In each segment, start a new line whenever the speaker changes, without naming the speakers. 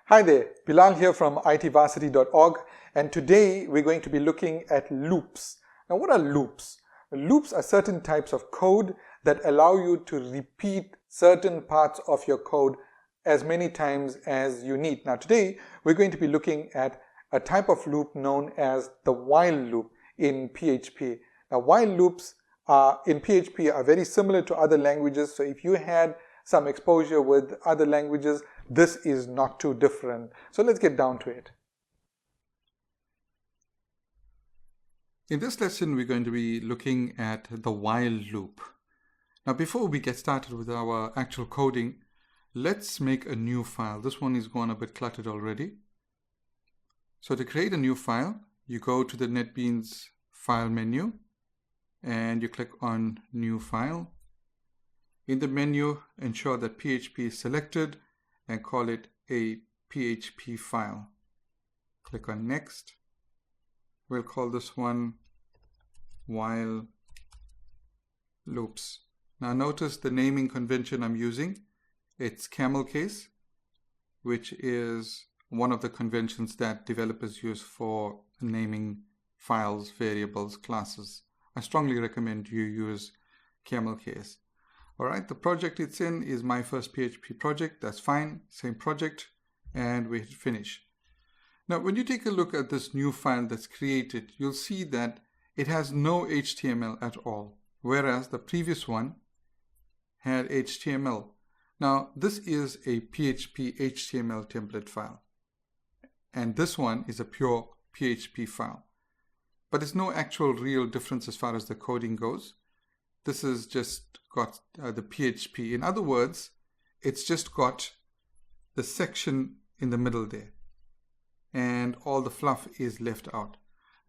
Hi there, Bilal here from itvarsity.org, and today we're going to be looking at loops. Now, what are loops? Loops are certain types of code that allow you to repeat certain parts of your code as many times as you need. Now, today we're going to be looking at a type of loop known as the while loop in PHP. Now, while loops in PHP are very similar to other languages, so if you had some exposure with other languages, this is not too different. So let's get down to it. In this lesson, we're going to be looking at the while loop. Now, before we get started with our actual coding, let's make a new file. This one is gone a bit cluttered already. So to create a new file, you go to the NetBeans file menu and you click on New File. In the menu, ensure that PHP is selected and call it a PHP file. Click on Next. We'll call this one while loops. Now notice the naming convention I'm using. It's camel case, which is one of the conventions that developers use for naming files, variables, classes. I strongly recommend you use camel case. All right, the project it's in is my first PHP project. That's fine, same project, and we hit finish. Now, when you take a look at this new file that's created, you'll see that it has no HTML at all, whereas the previous one had HTML. Now, this is a PHP HTML template file, and this one is a pure PHP file. But there's no actual real difference as far as the coding goes. This is just got the PHP. In other words, it's just got the section in the middle there, and all the fluff is left out.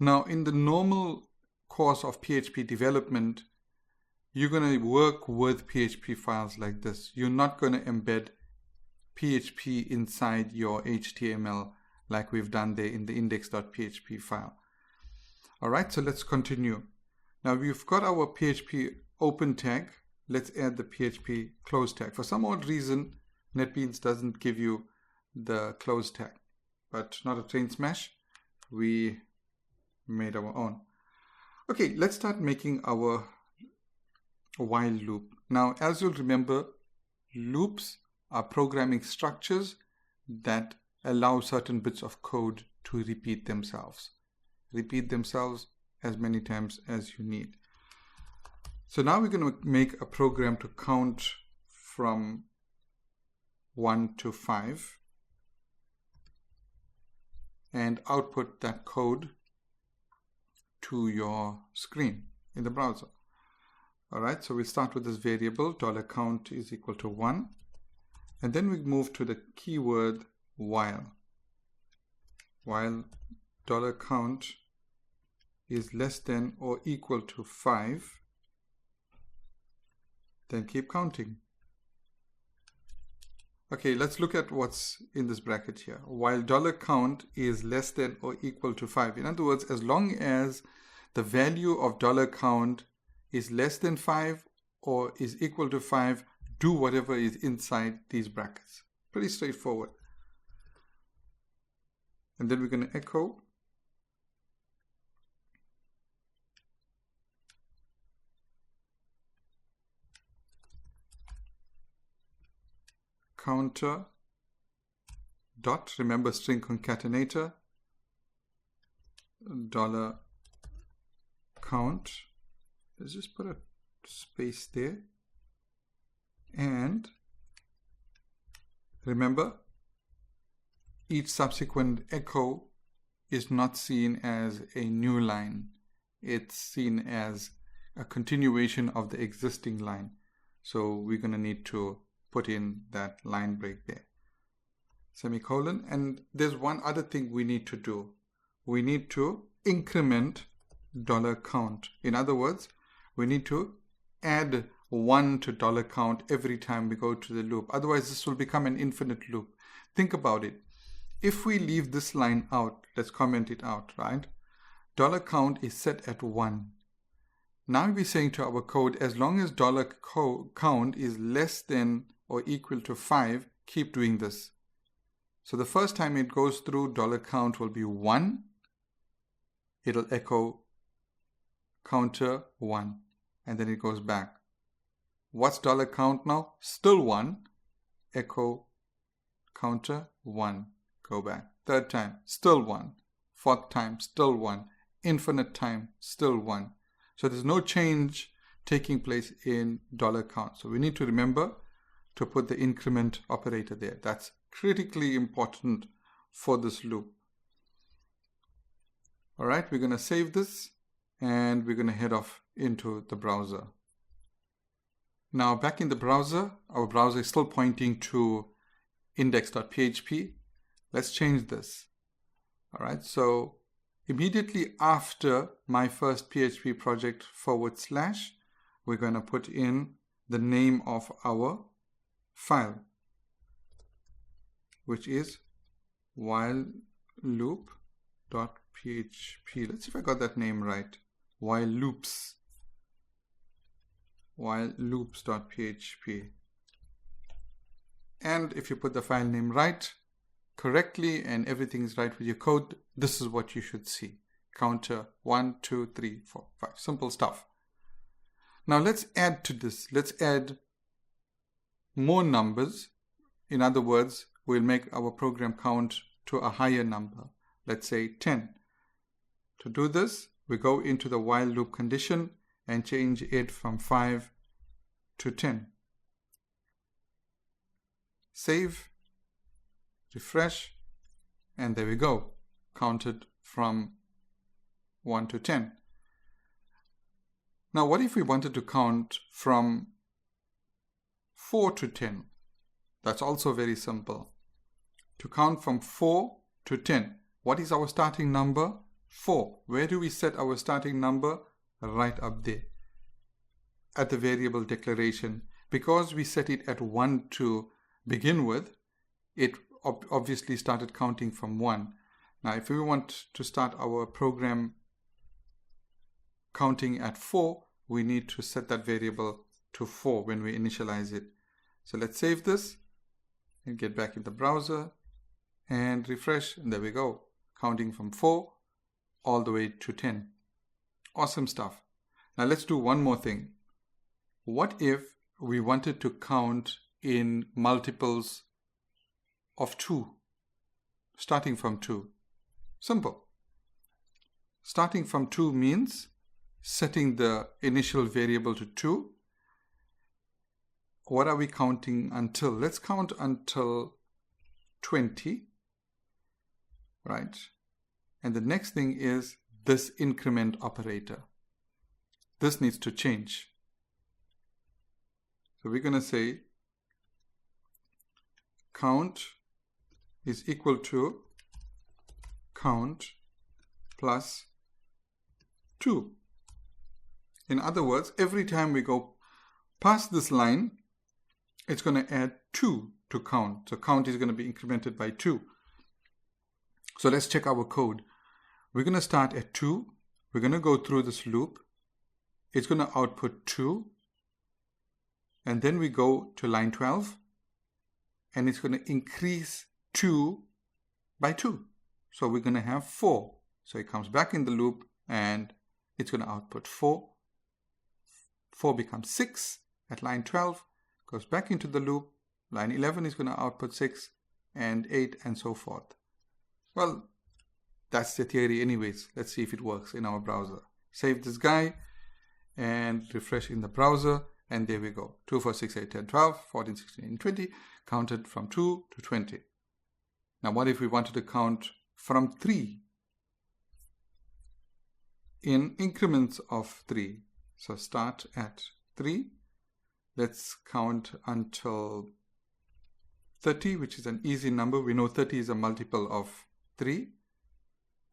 Now, in the normal course of PHP development, you're going to work with PHP files like this. You're not going to embed PHP inside your HTML like we've done there in the index.php file. All right, so let's continue. Now, we've got our PHP open tag. Let's add the PHP close tag. For some odd reason, NetBeans doesn't give you the close tag, but not a train smash. We made our own. Okay, let's start making our while loop. Now, as you'll remember, loops are programming structures that allow certain bits of code to repeat themselves. Repeat themselves as many times as you need. So now we're going to make a program to count from 1 to 5 and output that code to your screen in the browser. All right, so we'll start with this variable, $count is equal to 1. And then we move to the keyword while. While $count is less than or equal to 5, then keep counting. Okay, let's look at what's in this bracket here. While $count is less than or equal to 5. In other words, as long as the value of $count is less than 5 or is equal to 5, do whatever is inside these brackets. Pretty straightforward. And then we're going to echo counter dot, remember string concatenator, $count. Let's just put a space there. And remember, each subsequent echo is not seen as a new line. It's seen as a continuation of the existing line. So we're going to need to put in that line break there. Semicolon. And there's one other thing we need to do. We need to increment $count. In other words, we need to add 1 to $count every time we go to the loop. Otherwise, this will become an infinite loop. Think about it. If we leave this line out, let's comment it out, right? $count is set at 1. Now we're saying to our code, as long as $count is less than or equal to 5, keep doing this. So the first time it goes through, $count will be 1. It'll echo counter 1, and then it goes back. What's $count now? Still 1. Echo counter 1. Go back. Third time, still 1. Fourth time, still 1. Infinite time, still 1. So there's no change taking place in $count. So we need to remember to put the increment operator there. That's critically important for this loop. All right, we're going to save this and we're going to head off into the browser. Now back in the browser, our browser is still pointing to index.php. Let's change this. All right, so immediately after my first PHP project /, we're going to put in the name of our file, which is whileloop.php. Let's see if I got that name right. whileloops.php. And if you put the file name right, correctly, and everything is right with your code, this is what you should see. Counter 1, 2, 3, 4, 5. Simple stuff. Now let's add to this. Let's add more numbers. In other words, we'll make our program count to a higher number. Let's say 10. To do this, we go into the while loop condition and change it from 5 to 10. Save, refresh, and there we go. Counted from 1 to 10. Now what if we wanted to count from 4 to 10? That's also very simple. To count from 4 to 10, what is our starting number? 4. Where do we set our starting number? Right up there at the variable declaration. Because we set it at 1 to begin with, it obviously started counting from 1. Now if we want to start our program counting at 4, we need to set that variable to 4 when we initialize it. So let's save this and get back in the browser and refresh, and there we go, counting from 4 all the way to 10. Awesome stuff. Now let's do one more thing. What if we wanted to count in multiples of 2, starting from 2? Simple. Starting from 2 means setting the initial variable to 2. What are we counting until? Let's count until 20, right? And the next thing is this increment operator. This needs to change. So we're going to say count is equal to count plus 2. In other words, every time we go past this line, it's going to add 2 to count. So count is going to be incremented by 2. So let's check our code. We're going to start at 2. We're going to go through this loop. It's going to output 2. And then we go to line 12. And it's going to increase 2 by 2. So we're going to have 4. So it comes back in the loop and it's going to output 4. 4 becomes 6 at line 12. Goes back into the loop. Line 11 is going to output 6 and 8 and so forth. Well, that's the theory anyways. Let's see if it works in our browser. Save this guy and refresh in the browser, and there we go. 2, 4, 6, 8, 10, 12, 14, 16, 20, counted from 2 to 20. Now what if we wanted to count from 3 in increments of 3? So start at 3. Let's count until 30, which is an easy number. We know 30 is a multiple of 3.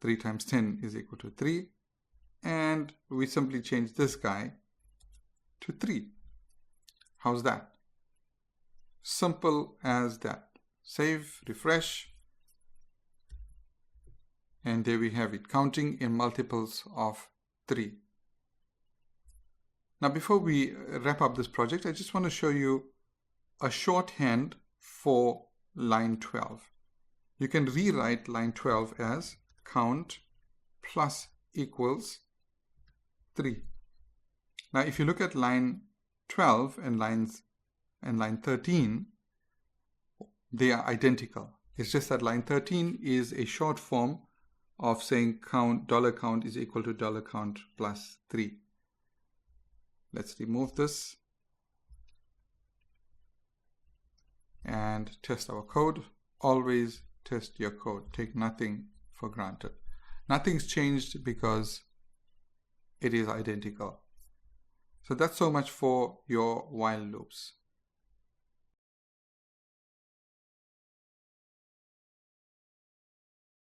3 times 10 is equal to 3. And we simply change this guy to 3. How's that? Simple as that. Save, refresh. And there we have it, counting in multiples of 3. Now before we wrap up this project, I just want to show you a shorthand for line 12. you can rewrite line 12 as count plus equals 3. Now, if you look at line 12 and line 13, they are identical. It's just that line 13 is a short form of saying count is equal to $count plus 3. Let's remove this and test our code. Always test your code. Take nothing for granted. Nothing's changed because it is identical. So that's so much for your while loops.